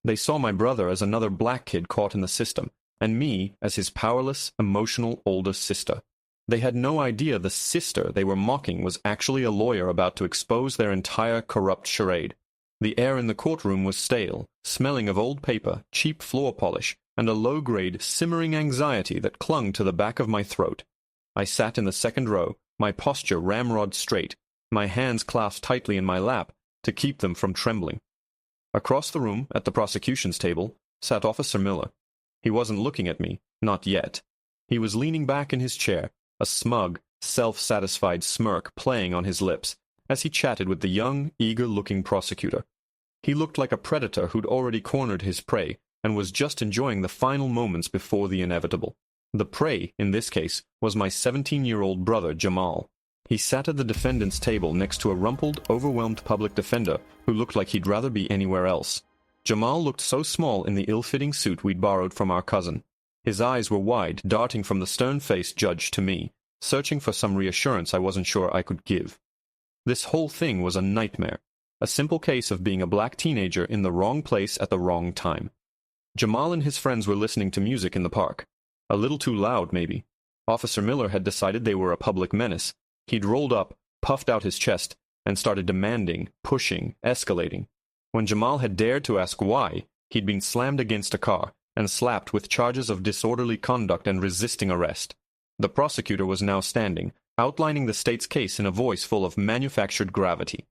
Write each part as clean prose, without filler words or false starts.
They saw my brother as another black kid caught in the system, and me as his powerless, emotional older sister. They had no idea the sister they were mocking was actually a lawyer about to expose their entire corrupt charade. The air in the courtroom was stale, smelling of old paper, cheap floor polish, and a low-grade, simmering anxiety that clung to the back of my throat. I sat in the second row, my posture ramrod straight, my hands clasped tightly in my lap to keep them from trembling. Across the room, at the prosecution's table, sat Officer Miller. He wasn't looking at me, not yet. He was leaning back in his chair, a smug, self-satisfied smirk playing on his lips, as he chatted with the young, eager-looking prosecutor. He looked like a predator who'd already cornered his prey and was just enjoying the final moments before the inevitable. The prey, in this case, was my 17-year-old brother, Jamal. He sat at the defendant's table next to a rumpled, overwhelmed public defender who looked like he'd rather be anywhere else. Jamal looked so small in the ill-fitting suit we'd borrowed from our cousin. His eyes were wide, darting from the stern-faced judge to me, searching for some reassurance I wasn't sure I could give. This whole thing was a nightmare, a simple case of being a black teenager in the wrong place at the wrong time. Jamal and his friends were listening to music in the park. A little too loud, maybe. Officer Miller had decided they were a public menace. He'd rolled up, puffed out his chest, and started demanding, pushing, escalating. When Jamal had dared to ask why, he'd been slammed against a car and slapped with charges of disorderly conduct and resisting arrest. The prosecutor was now standing, outlining the state's case in a voice full of manufactured gravity.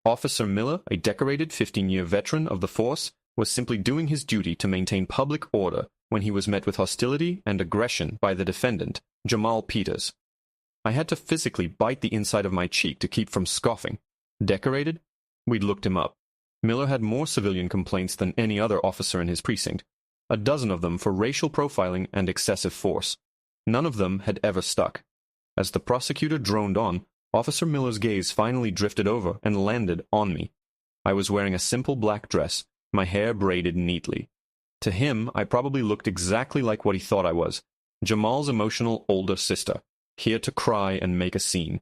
Officer Miller, a decorated 15-year veteran of the force, was simply doing his duty to maintain public order when he was met with hostility and aggression by the defendant, Jamal Peters. I had to physically bite the inside of my cheek to keep from scoffing. Decorated? We'd looked him up. Miller had more civilian complaints than any other officer in his precinct, a dozen of them for racial profiling and excessive force. None of them had ever stuck. As the prosecutor droned on, Officer Miller's gaze finally drifted over and landed on me. I was wearing a simple black dress, my hair braided neatly. To him, I probably looked exactly like what he thought I was, Jamal's emotional older sister, here to cry and make a scene.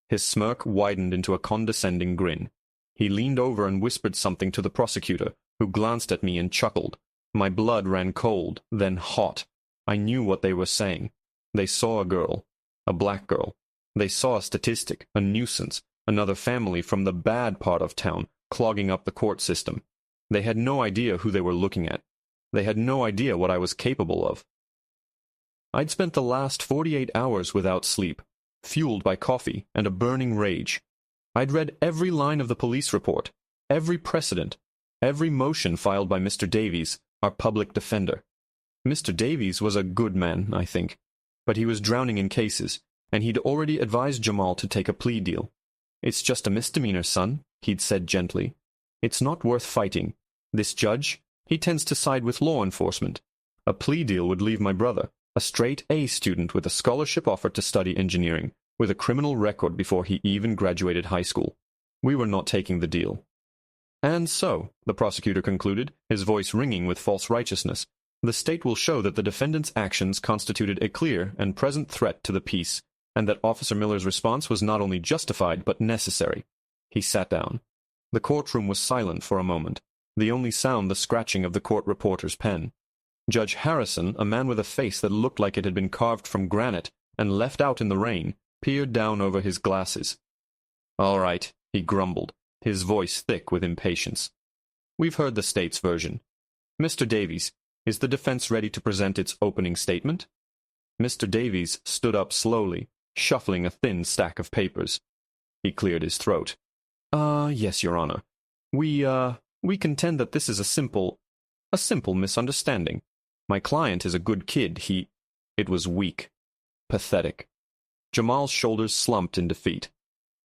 His smirk widened into a condescending grin. He leaned over and whispered something to the prosecutor, who glanced at me and chuckled. My blood ran cold, then hot. I knew what they were saying. They saw a girl, a black girl. They saw a statistic, a nuisance, another family from the bad part of town, clogging up the court system. They had no idea who they were looking at. They had no idea what I was capable of. I'd spent the last 48 hours without sleep, fueled by coffee and a burning rage. I'd read every line of the police report, every precedent, every motion filed by Mr. Davies, our public defender. Mr. Davies was a good man, I think, but he was drowning in cases, and he'd already advised Jamal to take a plea deal. "It's just a misdemeanor, son," he'd said gently. "It's not worth fighting. This judge, he tends to side with law enforcement. A plea deal would leave my brother, a straight A student with a scholarship offer to study engineering, with a criminal record before he even graduated high school. We were not taking the deal." "And so," the prosecutor concluded, his voice ringing with false righteousness, "the state will show that the defendant's actions constituted a clear and present threat to the peace, and that Officer Miller's response was not only justified but necessary." He sat down. The courtroom was silent for a moment, the only sound the scratching of the court reporter's pen. Judge Harrison, a man with a face that looked like it had been carved from granite and left out in the rain, peered down over his glasses. "All right," he grumbled, his voice thick with impatience. "We've heard the state's version. Mr. Davies, is the defense ready to present its opening statement?" Mr. Davies stood up slowly, shuffling a thin stack of papers. He cleared his throat. Yes, Your Honor. We contend that this is a simple misunderstanding. My client is a good kid. It was weak. Pathetic." Jamal's shoulders slumped in defeat.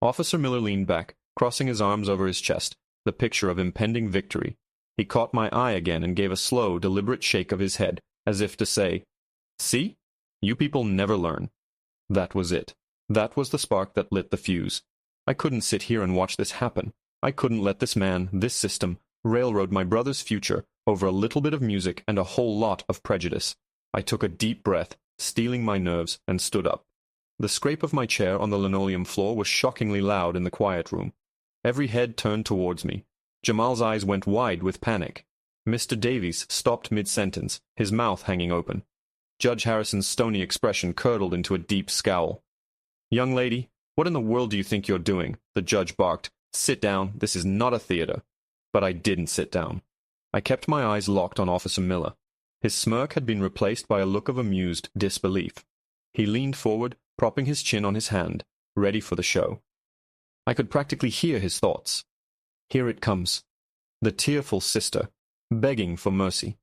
Officer Miller leaned back, crossing his arms over his chest, the picture of impending victory. He caught my eye again and gave a slow, deliberate shake of his head, as if to say, "See? You people never learn." That was it. That was the spark that lit the fuse. I couldn't sit here and watch this happen. I couldn't let this man, this system, railroad my brother's future over a little bit of music and a whole lot of prejudice. I took a deep breath, steeling my nerves, and stood up. The scrape of my chair on the linoleum floor was shockingly loud in the quiet room. Every head turned towards me. Jamal's eyes went wide with panic. Mr. Davies stopped mid-sentence, his mouth hanging open. Judge Harrison's stony expression curdled into a deep scowl. "Young lady, what in the world do you think you're doing?" the judge barked. "Sit down. This is not a theater." But I didn't sit down. I kept my eyes locked on Officer Miller. His smirk had been replaced by a look of amused disbelief. He leaned forward, propping his chin on his hand, ready for the show. I could practically hear his thoughts. Here it comes. The tearful sister, begging for mercy.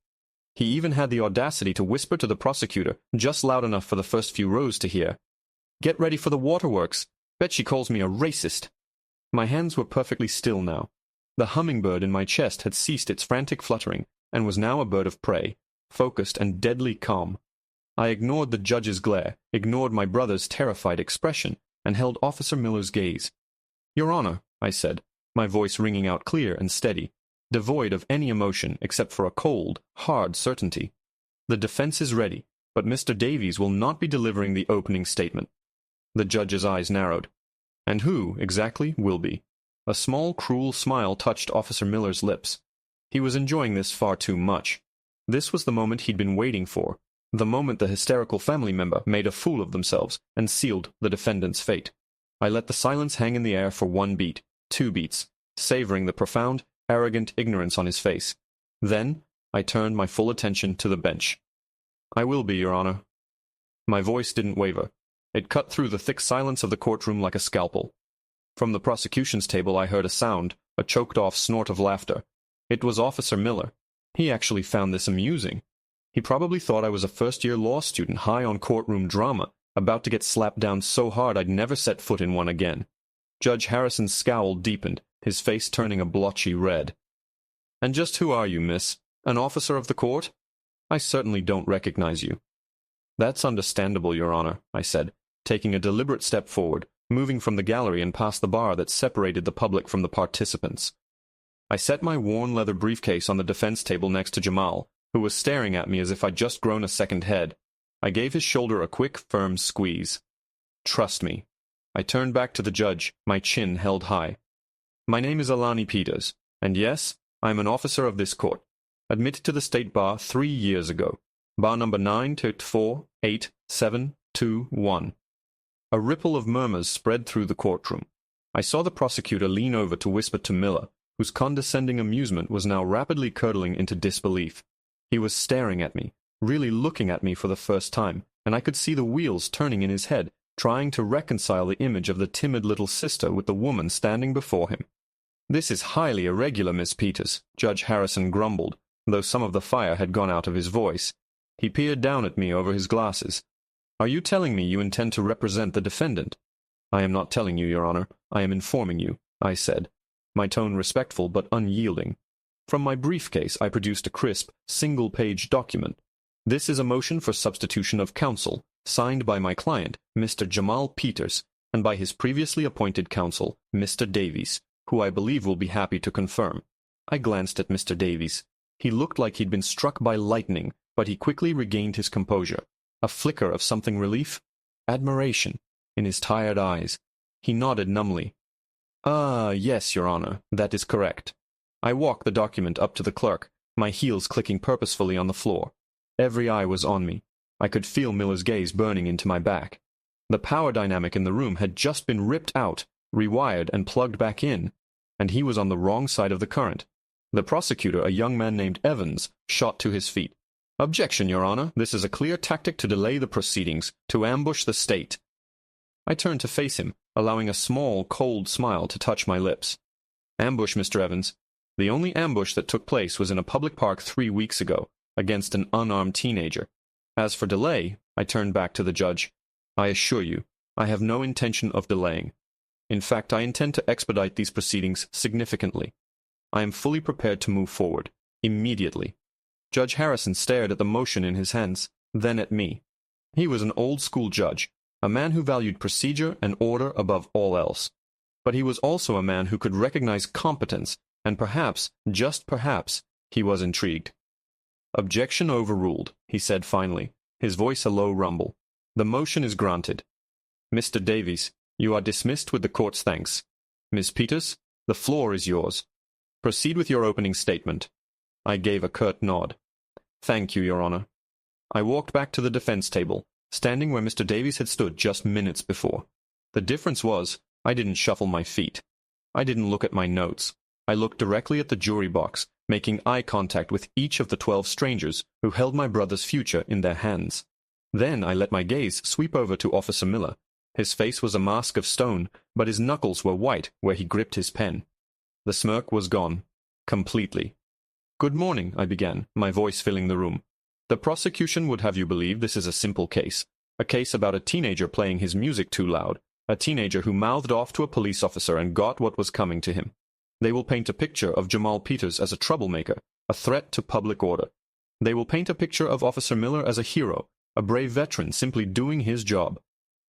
He even had the audacity to whisper to the prosecutor, just loud enough for the first few rows to hear, "Get ready for the waterworks. Bet she calls me a racist." My hands were perfectly still now. The hummingbird in my chest had ceased its frantic fluttering, and was now a bird of prey, focused and deadly calm. I ignored the judge's glare, ignored my brother's terrified expression, and held Officer Miller's gaze. "Your Honor," I said, my voice ringing out clear and steady, devoid of any emotion except for a cold, hard certainty. "The defense is ready, but Mr. Davies will not be delivering the opening statement." The judge's eyes narrowed. "And who, exactly, will be?" A small, cruel smile touched Officer Miller's lips. He was enjoying this far too much. This was the moment he'd been waiting for, the moment the hysterical family member made a fool of themselves and sealed the defendant's fate. I let the silence hang in the air for 1 beat, 2 beats, savoring the profound, arrogant ignorance on his face. Then I turned my full attention to the bench. "I will be, Your Honor." My voice didn't waver. It cut through the thick silence of the courtroom like a scalpel. From the prosecution's table I heard a sound, a choked-off snort of laughter. It was Officer Miller. He actually found this amusing. He probably thought I was a first-year law student high on courtroom drama, about to get slapped down so hard I'd never set foot in one again. Judge Harrison's scowl deepened, his face turning a blotchy red. "And just who are you, miss? An officer of the court? I certainly don't recognize you." "That's understandable, Your Honor," I said, taking a deliberate step forward, moving from the gallery and past the bar that separated the public from the participants. I set my worn leather briefcase on the defense table next to Jamal, who was staring at me as if I'd just grown a second head. I gave his shoulder a quick, firm squeeze. "Trust me." I turned back to the judge, my chin held high. "My name is Alani Peters, and yes, I am an officer of this court, admitted to the state bar 3 years ago, bar number 9-4-8-7-2-1. A ripple of murmurs spread through the courtroom. I saw the prosecutor lean over to whisper to Miller, whose condescending amusement was now rapidly curdling into disbelief. He was staring at me, really looking at me for the first time, and I could see the wheels turning in his head, trying to reconcile the image of the timid little sister with the woman standing before him. "This is highly irregular, Miss Peters," Judge Harrison grumbled, though some of the fire had gone out of his voice. He peered down at me over his glasses. "Are you telling me you intend to represent the defendant?" "I am not telling you, Your Honor. I am informing you," I said, my tone respectful but unyielding. From my briefcase I produced a crisp, single-page document. "This is a motion for substitution of counsel, signed by my client, Mr. Jamal Peters, and by his previously appointed counsel, Mr. Davies, who I believe will be happy to confirm." I glanced at Mr. Davies. He looked like he'd been struck by lightning, but he quickly regained his composure. A flicker of something relief, admiration, in his tired eyes. He nodded numbly. "Ah, yes, Your Honor, that is correct." I walked the document up to the clerk, my heels clicking purposefully on the floor. Every eye was on me. I could feel Miller's gaze burning into my back. The power dynamic in the room had just been ripped out, rewired, and plugged back in, and he was on the wrong side of the current. The prosecutor, a young man named Evans, shot to his feet. "Objection, Your Honor. This is a clear tactic to delay the proceedings, to ambush the state." I turned to face him, allowing a small, cold smile to touch my lips. "Ambush, Mr. Evans. The only ambush that took place was in a public park 3 weeks ago, against an unarmed teenager. As for delay," I turned back to the judge, "I assure you, I have no intention of delaying. In fact, I intend to expedite these proceedings significantly. I am fully prepared to move forward, immediately." Judge Harrison stared at the motion in his hands, then at me. He was an old-school judge, a man who valued procedure and order above all else. But he was also a man who could recognize competence, and perhaps, just perhaps, he was intrigued. "Objection overruled," he said finally, his voice a low rumble. "The motion is granted. Mr. Davies, you are dismissed with the court's thanks. Ms. Peters, the floor is yours. Proceed with your opening statement." I gave a curt nod. Thank you, Your Honor. I walked back to the defense table, standing where Mr. Davies had stood just minutes before. The difference was, I didn't shuffle my feet. I didn't look at my notes. I looked directly at the jury box, making eye contact with each of the 12 strangers who held my brother's future in their hands. Then I let my gaze sweep over to Officer Miller. His face was a mask of stone, but his knuckles were white where he gripped his pen. The smirk was gone. Completely. "Good morning," I began, my voice filling the room. "The prosecution would have you believe this is a simple case. A case about a teenager playing his music too loud. A teenager who mouthed off to a police officer and got what was coming to him. They will paint a picture of Jamal Peters as a troublemaker, a threat to public order. They will paint a picture of Officer Miller as a hero, a brave veteran simply doing his job."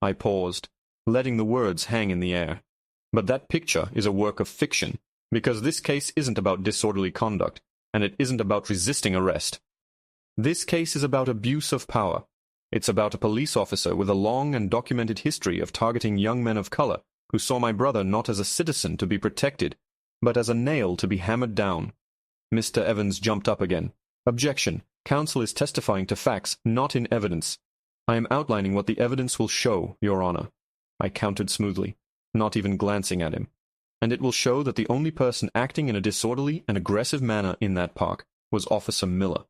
I paused, letting the words hang in the air. But that picture is a work of fiction, because this case isn't about disorderly conduct, and it isn't about resisting arrest. This case is about abuse of power. It's about a police officer with a long and documented history of targeting young men of color who saw my brother not as a citizen to be protected, but as a nail to be hammered down. Mr. Evans jumped up again. "Objection. Counsel is testifying to facts, not in evidence. I am outlining what the evidence will show, Your Honor." I countered smoothly, not even glancing at him. "And it will show that the only person acting in a disorderly and aggressive manner in that park was Officer Miller.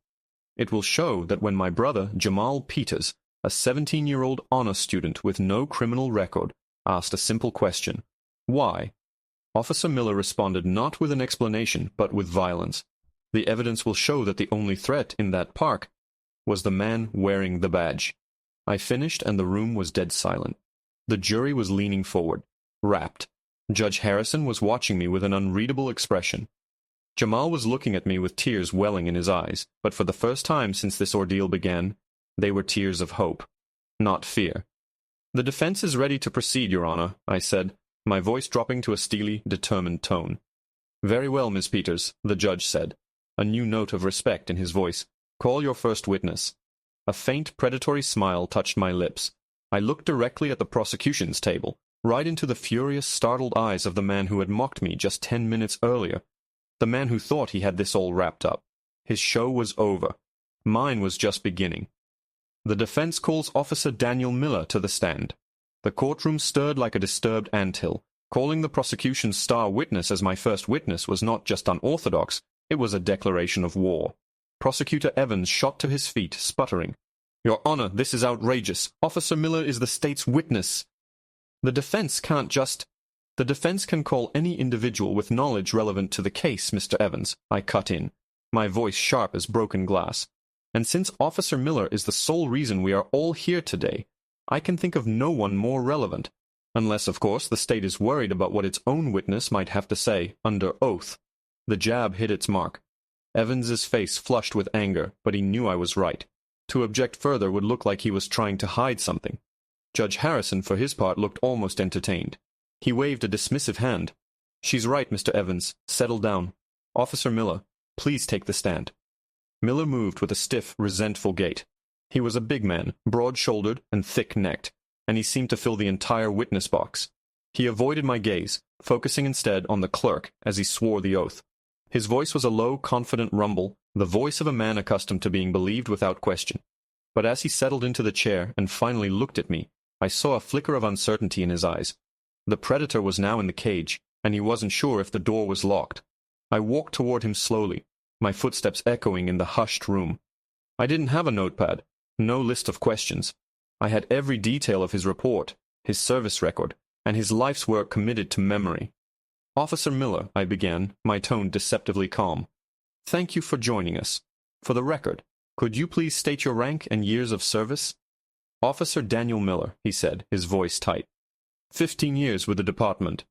It will show that when my brother, Jamal Peters, a 17-year-old honor student with no criminal record, asked a simple question, 'Why?' Officer Miller responded not with an explanation, but with violence. The evidence will show that the only threat in that park was the man wearing the badge." I finished, and the room was dead silent. The jury was leaning forward, rapt. Judge Harrison was watching me with an unreadable expression. Jamal was looking at me with tears welling in his eyes, but for the first time since this ordeal began, they were tears of hope, not fear. "The defense is ready to proceed, Your Honor," I said, my voice dropping to a steely, determined tone. "Very well, Miss Peters," the judge said, a new note of respect in his voice. "Call your first witness." A faint, predatory smile touched my lips. I looked directly at the prosecution's table, right into the furious, startled eyes of the man who had mocked me just 10 minutes earlier. The man who thought he had this all wrapped up. His show was over. Mine was just beginning. "The defense calls Officer Daniel Miller to the stand." The courtroom stirred like a disturbed anthill. Calling the prosecution's star witness as my first witness was not just unorthodox, it was a declaration of war. Prosecutor Evans shot to his feet, sputtering. "Your Honor, this is outrageous. Officer Miller is the state's witness." "The defense can't just—" "The defense can call any individual with knowledge relevant to the case, Mr. Evans," I cut in, my voice sharp as broken glass. "And since Officer Miller is the sole reason we are all here today, I can think of no one more relevant. Unless, of course, the state is worried about what its own witness might have to say, under oath." The jab hit its mark. Evans's face flushed with anger, but he knew I was right. To object further would look like he was trying to hide something. Judge Harrison, for his part, looked almost entertained. He waved a dismissive hand. "She's right, Mr. Evans. Settle down. Officer Miller, please take the stand." Miller moved with a stiff, resentful gait. He was a big man, broad-shouldered and thick-necked, and he seemed to fill the entire witness box. He avoided my gaze, focusing instead on the clerk as he swore the oath. His voice was a low, confident rumble, the voice of a man accustomed to being believed without question. But as he settled into the chair and finally looked at me, I saw a flicker of uncertainty in his eyes. The predator was now in the cage, and he wasn't sure if the door was locked. I walked toward him slowly, my footsteps echoing in the hushed room. I didn't have a notepad, no list of questions. I had every detail of his report, his service record, and his life's work committed to memory. "Officer Miller," I began, my tone deceptively calm. "Thank you for joining us. For the record, could you please state your rank and years of service?" "Officer Daniel Miller," he said, his voice tight. 15 years with the department."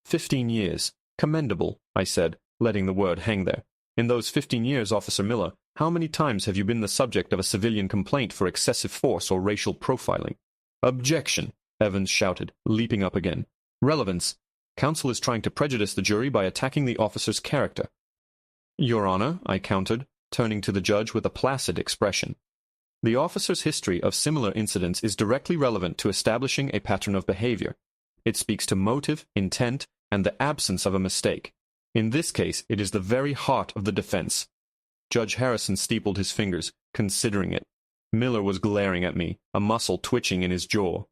15 years. Commendable, I said, letting the word hang there. "In those 15 years, Officer Miller, how many times have you been the subject of a civilian complaint for excessive force or racial profiling?" "Objection," Evans shouted, leaping up again. "Relevance. Counsel is trying to prejudice the jury by attacking the officer's character." "Your Honor," I countered, turning to the judge with a placid expression. "The officer's history of similar incidents is directly relevant to establishing a pattern of behavior. It speaks to motive, intent, and the absence of a mistake. In this case, it is the very heart of the defense. Judge Harrison steepled his fingers, considering it. Miller was glaring at me, a muscle twitching in his jaw.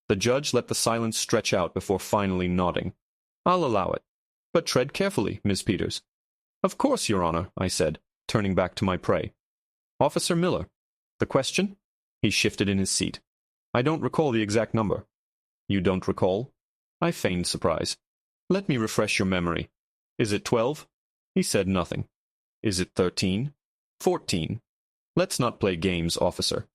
The judge let the silence stretch out before finally nodding. "I'll allow it. But tread carefully, Miss Peters." "Of course, Your Honor," I said, turning back to my prey. "Officer Miller, the question?" He shifted in his seat. "I don't recall the exact number." "You don't recall?" I feigned surprise. "Let me refresh your memory. Is it 12? He said nothing. "Is it 13? 14? Let's not play games, officer.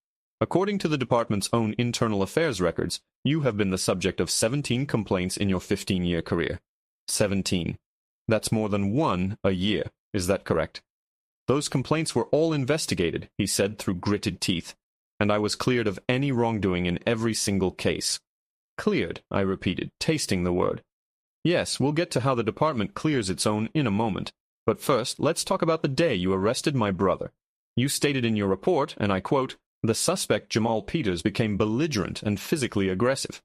According to the department's own internal affairs records, you have been the subject of 17 complaints in your 15-year career. 17. That's more than one a year. Is that correct?" "Those complaints were all investigated," he said through gritted teeth, "and I was cleared of any wrongdoing in every single case." "Cleared," I repeated, tasting the word. "Yes, we'll get to how the department clears its own in a moment. But first, let's talk about the day you arrested my brother. You stated in your report, and I quote, 'The suspect, Jamal Peters, became belligerent and physically aggressive.'"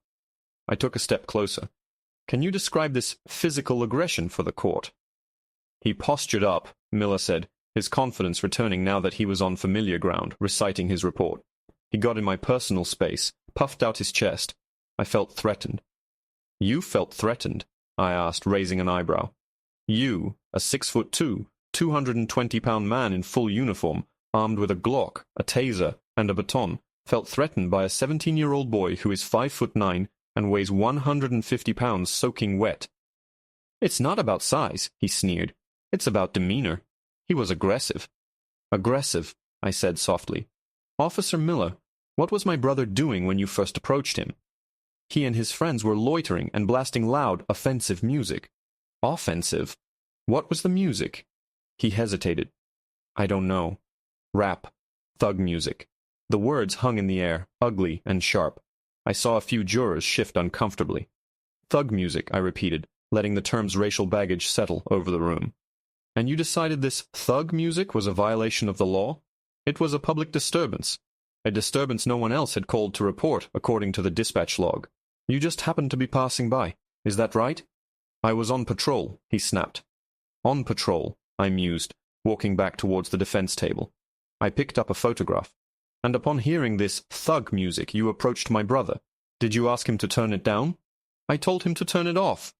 I took a step closer. "Can you describe this physical aggression for the court?" "He postured up," Miller said, his confidence returning now that he was on familiar ground, reciting his report. "He got in my personal space, puffed out his chest. I felt threatened." "You felt threatened?" I asked, raising an eyebrow. "You, a 6'2", 220-pound man in full uniform, armed with a Glock, a taser, and a baton, felt threatened by a 17-year-old boy who is 5'9" and weighs 150 pounds soaking wet." "It's not about size," he sneered. "It's about demeanor. He was aggressive." "Aggressive," I said softly. "Officer Miller, what was my brother doing when you first approached him?" "He and his friends were loitering and blasting loud, offensive music." "Offensive? What was the music?" He hesitated. "I don't know. Rap. Thug music." The words hung in the air, ugly and sharp. I saw a few jurors shift uncomfortably. "Thug music," I repeated, letting the term's racial baggage settle over the room. "And you decided this thug music was a violation of the law?" "It was a public disturbance. A disturbance no one else had called to report, according to the dispatch log. You just happened to be passing by. Is that right?" "I was on patrol," he snapped. "On patrol," I mused, walking back towards the defense table. I picked up a photograph. "And upon hearing this thug music, you approached my brother. Did you ask him to turn it down?" "I told him to turn it off."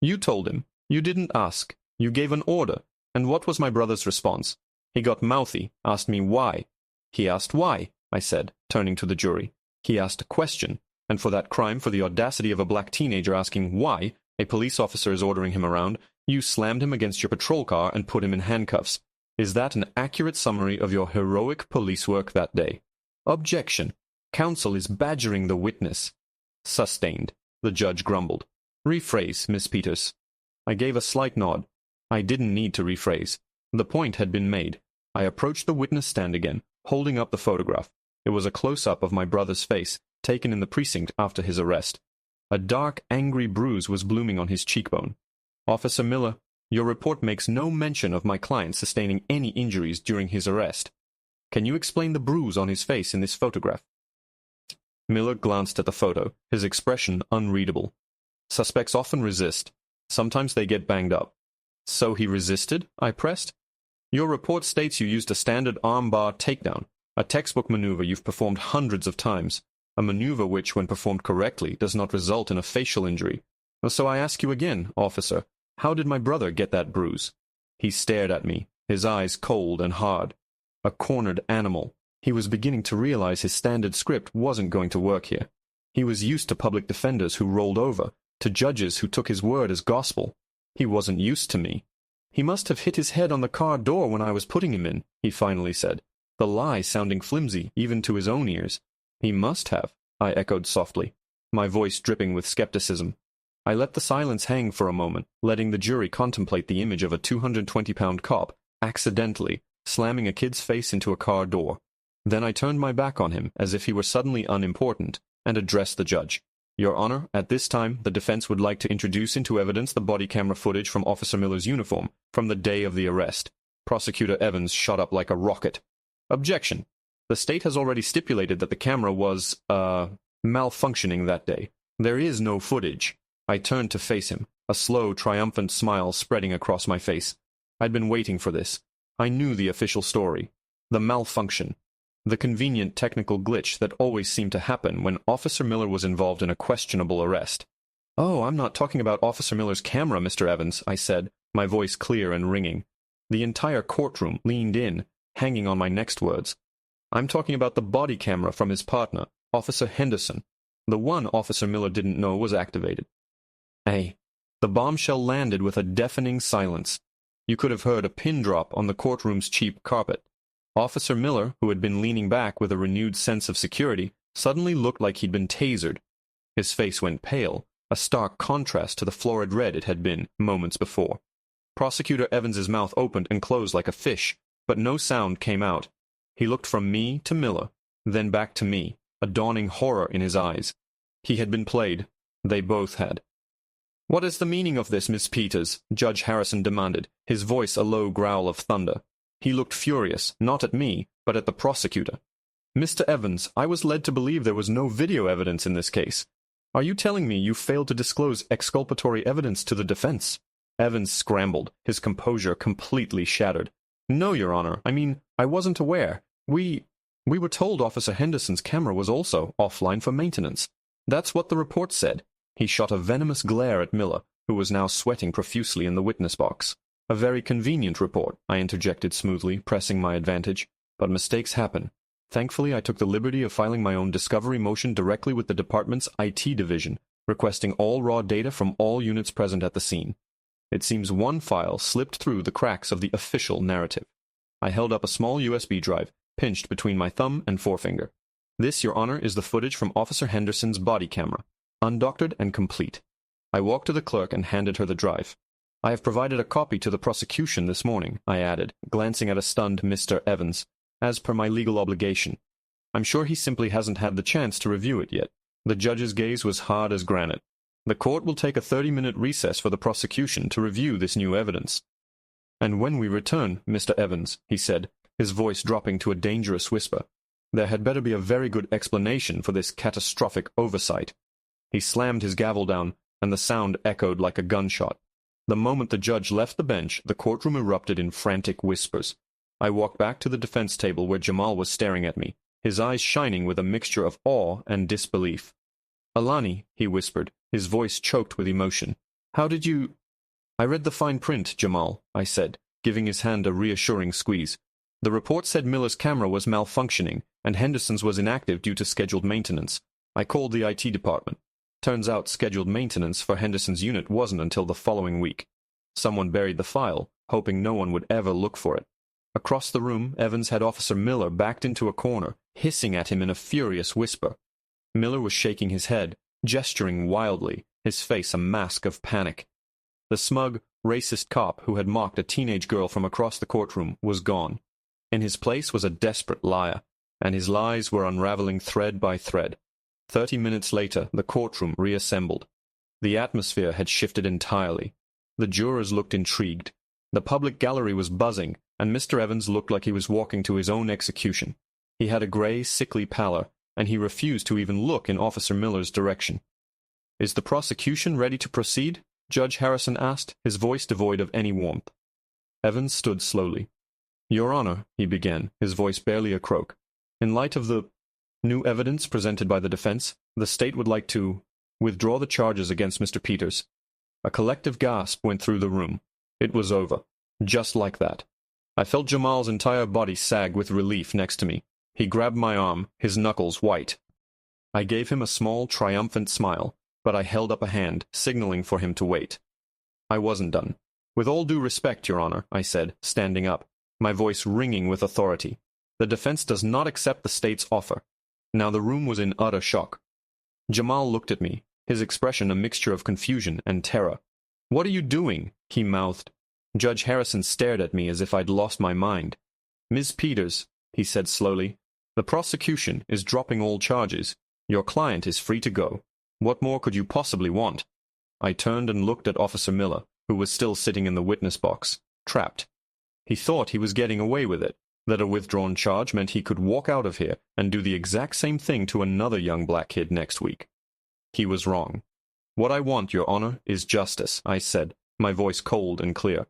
"You told him. You didn't ask. You gave an order. And what was my brother's response?" "He got mouthy, asked me why." "He asked why," I said, turning to the jury. "He asked a question, and for that crime, for the audacity of a black teenager asking why a police officer is ordering him around, you slammed him against your patrol car and put him in handcuffs. Is that an accurate summary of your heroic police work that day?" "Objection. Counsel is badgering the witness." "Sustained," the judge grumbled. "Rephrase, Miss Peters." I gave a slight nod. I didn't need to rephrase. The point had been made. I approached the witness stand again, holding up the photograph. It was a close-up of my brother's face, taken in the precinct after his arrest. A dark, angry bruise was blooming on his cheekbone. "Officer Miller, your report makes no mention of my client sustaining any injuries during his arrest. Can you explain the bruise on his face in this photograph?" Miller glanced at the photo, his expression unreadable. "Suspects often resist. Sometimes they get banged up." "So he resisted?" I pressed. "Your report states you used a standard armbar takedown, a textbook maneuver you've performed hundreds of times, a maneuver which, when performed correctly, does not result in a facial injury. So I ask you again, officer, how did my brother get that bruise?" He stared at me, his eyes cold and hard. A cornered animal. He was beginning to realize his standard script wasn't going to work here. He was used to public defenders who rolled over, to judges who took his word as gospel. He wasn't used to me. "He must have hit his head on the car door when I was putting him in," he finally said, the lie sounding flimsy even to his own ears. "He must have," I echoed softly, my voice dripping with skepticism. I let the silence hang for a moment, letting the jury contemplate the image of a 220-pound cop, accidentally, slamming a kid's face into a car door. Then I turned my back on him, as if he were suddenly unimportant, and addressed the judge. "Your Honor, at this time, the defense would like to introduce into evidence the body camera footage from Officer Miller's uniform, from the day of the arrest." Prosecutor Evans shot up like a rocket. "Objection. The state has already stipulated that the camera was, malfunctioning that day. There is no footage." I turned to face him, a slow, triumphant smile spreading across my face. I'd been waiting for this. I knew the official story. The malfunction. The convenient technical glitch that always seemed to happen when Officer Miller was involved in a questionable arrest. "Oh, I'm not talking about Officer Miller's camera, Mr. Evans," I said, my voice clear and ringing. The entire courtroom leaned in, hanging on my next words. "I'm talking about the body camera from his partner, Officer Henderson. The one Officer Miller didn't know was activated." The bombshell landed with a deafening silence. You could have heard a pin drop on the courtroom's cheap carpet. Officer Miller, who had been leaning back with a renewed sense of security, suddenly looked like he'd been tasered. His face went pale, a stark contrast to the florid red it had been moments before. Prosecutor Evans's mouth opened and closed like a fish, but no sound came out. He looked from me to Miller, then back to me, a dawning horror in his eyes. He had been played. They both had. "What is the meaning of this, Miss Peters?" Judge Harrison demanded, his voice a low growl of thunder. He looked furious, not at me, but at the prosecutor. "Mr. Evans, I was led to believe there was no video evidence in this case. Are you telling me you failed to disclose exculpatory evidence to the defense?" Evans scrambled, his composure completely shattered. "No, Your Honor. I mean, I wasn't aware. We were told Officer Henderson's camera was also offline for maintenance. That's what the report said." He shot a venomous glare at Miller, who was now sweating profusely in the witness box. "A very convenient report," I interjected smoothly, pressing my advantage. "But mistakes happen. Thankfully, I took the liberty of filing my own discovery motion directly with the department's IT division, requesting all raw data from all units present at the scene. It seems one file slipped through the cracks of the official narrative." I held up a small USB drive, pinched between my thumb and forefinger. "This, Your Honor, is the footage from Officer Henderson's body camera, undoctored and complete." I walked to the clerk and handed her the drive. "I have provided a copy to the prosecution this morning," I added, glancing at a stunned Mr. Evans, "as per my legal obligation. I'm sure he simply hasn't had the chance to review it yet." The judge's gaze was hard as granite. "The court will take a 30-minute recess for the prosecution to review this new evidence. And when we return, Mr. Evans," he said, his voice dropping to a dangerous whisper, "there had better be a very good explanation for this catastrophic oversight." He slammed his gavel down, and the sound echoed like a gunshot. The moment the judge left the bench, the courtroom erupted in frantic whispers. I walked back to the defense table where Jamal was staring at me, his eyes shining with a mixture of awe and disbelief. "Alani," he whispered, his voice choked with emotion. "How did you—" "I read the fine print, Jamal," I said, giving his hand a reassuring squeeze. "The report said Miller's camera was malfunctioning, and Henderson's was inactive due to scheduled maintenance. I called the IT department. Turns out scheduled maintenance for Henderson's unit wasn't until the following week. Someone buried the file, hoping no one would ever look for it." Across the room, Evans had Officer Miller backed into a corner, hissing at him in a furious whisper. Miller was shaking his head, gesturing wildly, his face a mask of panic. The smug, racist cop who had mocked a teenage girl from across the courtroom was gone. In his place was a desperate liar, and his lies were unraveling thread by thread. 30 minutes later, the courtroom reassembled. The atmosphere had shifted entirely. The jurors looked intrigued. The public gallery was buzzing, and Mr. Evans looked like he was walking to his own execution. He had a gray, sickly pallor, and he refused to even look in Officer Miller's direction. "Is the prosecution ready to proceed?" Judge Harrison asked, his voice devoid of any warmth. Evans stood slowly. "Your Honor," he began, his voice barely a croak, "in light of the new evidence presented by the defense, the state would like to withdraw the charges against Mr. Peters." A collective gasp went through the room. It was over. Just like that. I felt Jamal's entire body sag with relief next to me. He grabbed my arm, his knuckles white. I gave him a small, triumphant smile, but I held up a hand, signaling for him to wait. I wasn't done. "With all due respect, Your Honor," I said, standing up, my voice ringing with authority. "The defense does not accept the state's offer." Now the room was in utter shock. Jamal looked at me, his expression a mixture of confusion and terror. "What are you doing?" he mouthed. Judge Harrison stared at me as if I'd lost my mind. "Ms. Peters," he said slowly, "the prosecution is dropping all charges. Your client is free to go. What more could you possibly want?" I turned and looked at Officer Miller, who was still sitting in the witness box, trapped. He thought he was getting away with it, that a withdrawn charge meant he could walk out of here and do the exact same thing to another young black kid next week. He was wrong. "What I want, Your Honor, is justice," I said, my voice cold and clear.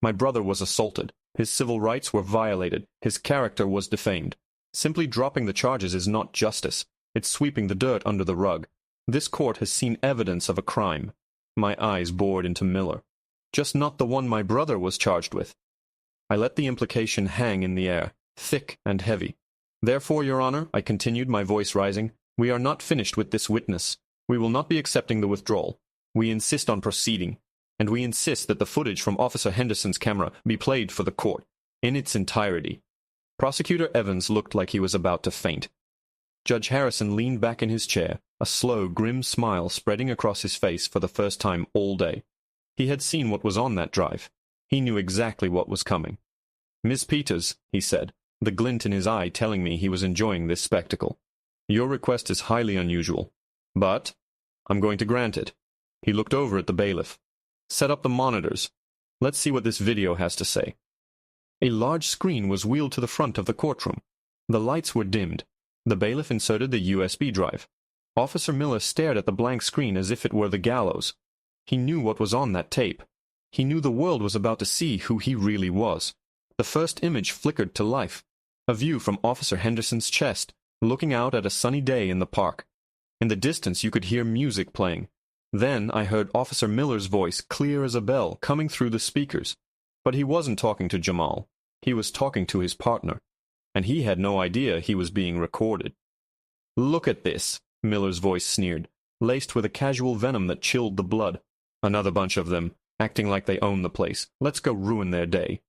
"My brother was assaulted. His civil rights were violated. His character was defamed. Simply dropping the charges is not justice. It's sweeping the dirt under the rug. This court has seen evidence of a crime. My eyes bored into Miller. Just not the one my brother was charged with. I let the implication hang in the air, thick and heavy. Therefore, Your Honor, I continued, my voice rising, we are not finished with this witness. We will not be accepting the withdrawal. We insist on proceeding. And we insist that the footage from Officer Henderson's camera be played for the court, in its entirety. Prosecutor Evans looked like he was about to faint. Judge Harrison leaned back in his chair, a slow, grim smile spreading across his face for the first time all day. He had seen what was on that drive. He knew exactly what was coming. Miss Peters, he said, the glint in his eye telling me he was enjoying this spectacle. Your request is highly unusual, but I'm going to grant it. He looked over at the bailiff. Set up the monitors. Let's see what this video has to say. A large screen was wheeled to the front of the courtroom. The lights were dimmed. The bailiff inserted the USB drive. Officer Miller stared at the blank screen as if it were the gallows. He knew what was on that tape. He knew the world was about to see who he really was. The first image flickered to life. A view from Officer Henderson's chest, looking out at a sunny day in the park. In the distance you could hear music playing. Then I heard Officer Miller's voice clear as a bell coming through the speakers. But he wasn't talking to Jamal. He was talking to his partner. And he had no idea he was being recorded. Look at this, Miller's voice sneered, laced with a casual venom that chilled the blood. Another bunch of them, acting like they own the place. Let's go ruin their day.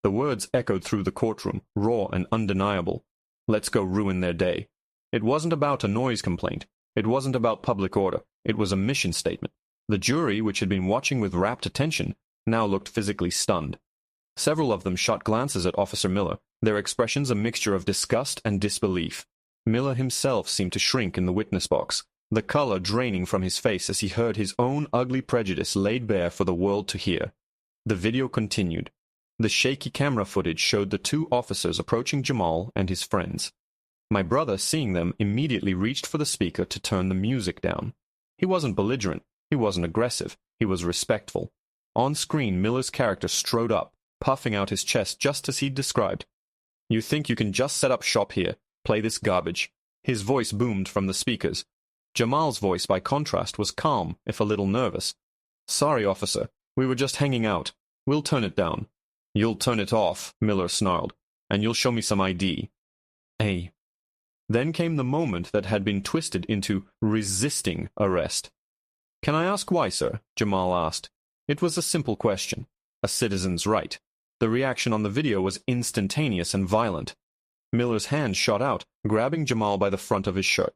The words echoed through the courtroom, raw and undeniable. Let's go ruin their day. It wasn't about a noise complaint. It wasn't about public order. It was a mission statement. The jury, which had been watching with rapt attention, now looked physically stunned. Several of them shot glances at Officer Miller, their expressions a mixture of disgust and disbelief. Miller himself seemed to shrink in the witness box, the color draining from his face as he heard his own ugly prejudice laid bare for the world to hear. The video continued. The shaky camera footage showed the two officers approaching Jamal and his friends. My brother, seeing them, immediately reached for the speaker to turn the music down. He wasn't belligerent. He wasn't aggressive. He was respectful. On screen, Miller's character strode up, puffing out his chest just as he'd described. You think you can just set up shop here, play this garbage? His voice boomed from the speakers. Jamal's voice, by contrast, was calm, if a little nervous. Sorry, officer. We were just hanging out. We'll turn it down. You'll turn it off, Miller snarled, and you'll show me some ID. Then came the moment that had been twisted into resisting arrest. Can I ask why, sir? Jamal asked. It was a simple question. A citizen's right. The reaction on the video was instantaneous and violent. Miller's hand shot out, grabbing Jamal by the front of his shirt.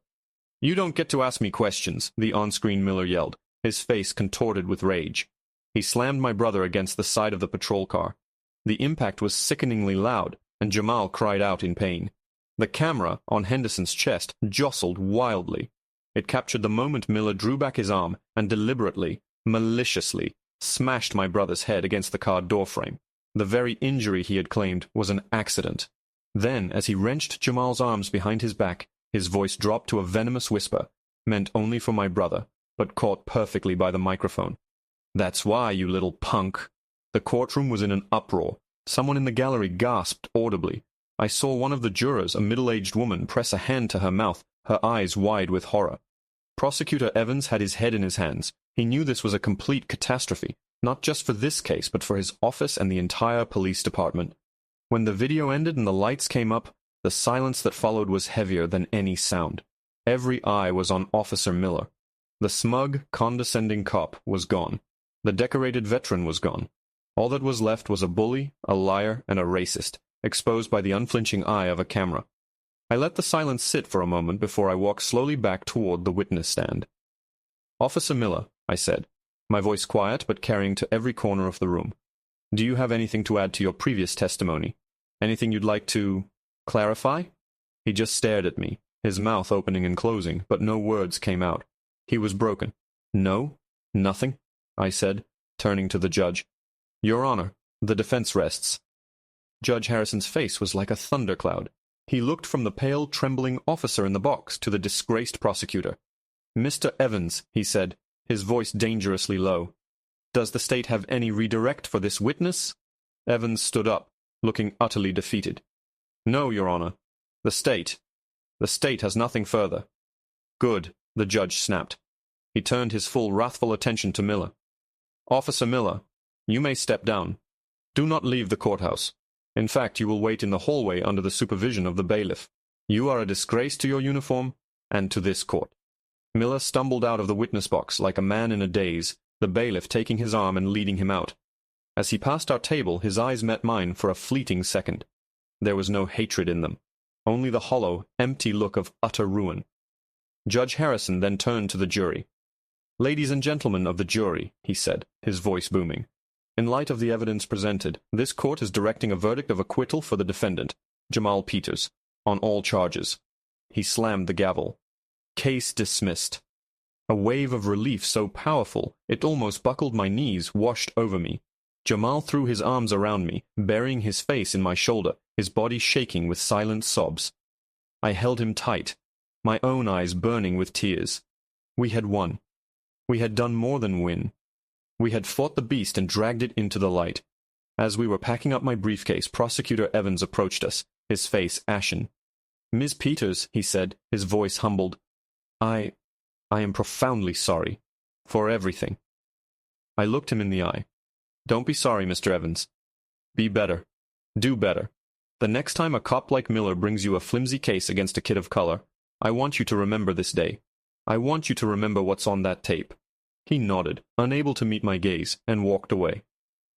You don't get to ask me questions, the on-screen Miller yelled, his face contorted with rage. He slammed my brother against the side of the patrol car. The impact was sickeningly loud, and Jamal cried out in pain. The camera, on Henderson's chest, jostled wildly. It captured the moment Miller drew back his arm and deliberately, maliciously, smashed my brother's head against the car doorframe. The very injury he had claimed was an accident. Then, as he wrenched Jamal's arms behind his back, his voice dropped to a venomous whisper, meant only for my brother, but caught perfectly by the microphone. That's why, you little punk. The courtroom was in an uproar. Someone in the gallery gasped audibly. I saw one of the jurors, a middle-aged woman, press a hand to her mouth, her eyes wide with horror. Prosecutor Evans had his head in his hands. He knew this was a complete catastrophe, not just for this case, but for his office and the entire police department. When the video ended and the lights came up, the silence that followed was heavier than any sound. Every eye was on Officer Miller. The smug, condescending cop was gone. The decorated veteran was gone. All that was left was a bully, a liar, and a racist, exposed by the unflinching eye of a camera. I let the silence sit for a moment before I walked slowly back toward the witness stand. Officer Miller, I said, my voice quiet but carrying to every corner of the room. Do you have anything to add to your previous testimony? Anything you'd like to clarify? He just stared at me, his mouth opening and closing, but no words came out. He was broken. No, nothing, I said, turning to the judge. Your Honor, the defense rests. Judge Harrison's face was like a thundercloud. He looked from the pale, trembling officer in the box to the disgraced prosecutor. Mr. Evans, he said, his voice dangerously low. Does the state have any redirect for this witness? Evans stood up. looking utterly defeated. "No, Your Honor. The state has nothing further." "Good," the judge snapped. He turned his full wrathful attention to Miller. "Officer Miller, you may step down. Do not leave the courthouse. In fact, you will wait in the hallway under the supervision of the bailiff. You are a disgrace to your uniform and to this court." Miller stumbled out of the witness box like a man in a daze, the bailiff taking his arm and leading him out. As he passed our table, his eyes met mine for a fleeting second. There was no hatred in them, only the hollow, empty look of utter ruin. Judge Harrison then turned to the jury. "Ladies and gentlemen of the jury," he said, his voice booming, "in light of the evidence presented, this court is directing a verdict of acquittal for the defendant, Jamal Peters, on all charges." He slammed the gavel. "Case dismissed." A wave of relief so powerful it almost buckled my knees washed over me. Jamal threw his arms around me, burying his face in my shoulder, his body shaking with silent sobs. I held him tight, my own eyes burning with tears. We had won. We had done more than win. We had fought the beast and dragged it into the light. As we were packing up my briefcase, Prosecutor Evans approached us, his face ashen. "Ms. Peters," he said, his voice humbled, I am profoundly sorry. For everything." I looked him in the eye. "Don't be sorry, Mr. Evans. Be better. Do better. The next time a cop like Miller brings you a flimsy case against a kid of color, I want you to remember this day. I want you to remember what's on that tape." He nodded, unable to meet my gaze, and walked away.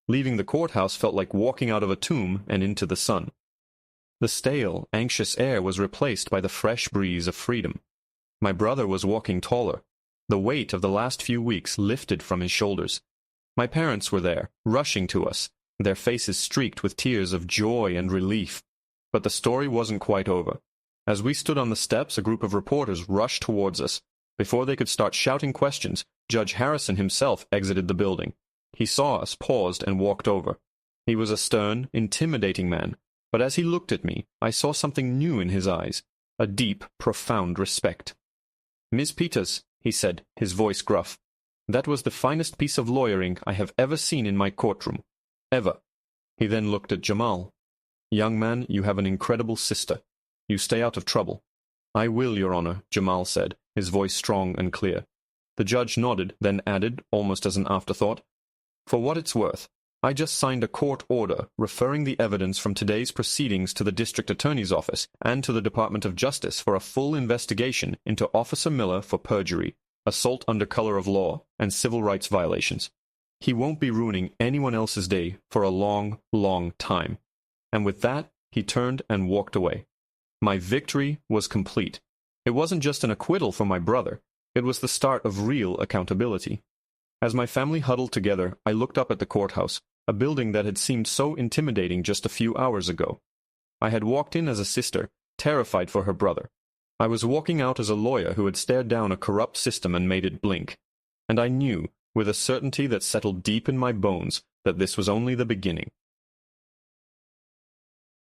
Leaving the courthouse felt like walking out of a tomb and into the sun. The stale, anxious air was replaced by the fresh breeze of freedom. My brother was walking taller. The weight of the last few weeks lifted from his shoulders. My parents were there, rushing to us, their faces streaked with tears of joy and relief. But the story wasn't quite over. As we stood on the steps, a group of reporters rushed towards us. Before they could start shouting questions, Judge Harrison himself exited the building. He saw us, paused, and walked over. He was a stern, intimidating man, but as he looked at me, I saw something new in his eyes, a deep, profound respect. "Miss Peters," he said, his voice gruff, "that was the finest piece of lawyering I have ever seen in my courtroom. Ever." He then looked at Jamal. "Young man, you have an incredible sister. You stay out of trouble." "I will, Your Honor," Jamal said, his voice strong and clear. The judge nodded, then added, almost as an afterthought, "For what it's worth, I just signed a court order referring the evidence from today's proceedings to the District Attorney's Office and to the Department of Justice for a full investigation into Officer Miller for perjury, assault under color of law, and civil rights violations. He won't be ruining anyone else's day for a long, long time." And with that, he turned and walked away. My victory was complete. It wasn't just an acquittal for my brother. It was the start of real accountability. As my family huddled together, I looked up at the courthouse, a building that had seemed so intimidating just a few hours ago. I had walked in as a sister, terrified for her brother. I was walking out as a lawyer who had stared down a corrupt system and made it blink. And I knew, with a certainty that settled deep in my bones, that this was only the beginning.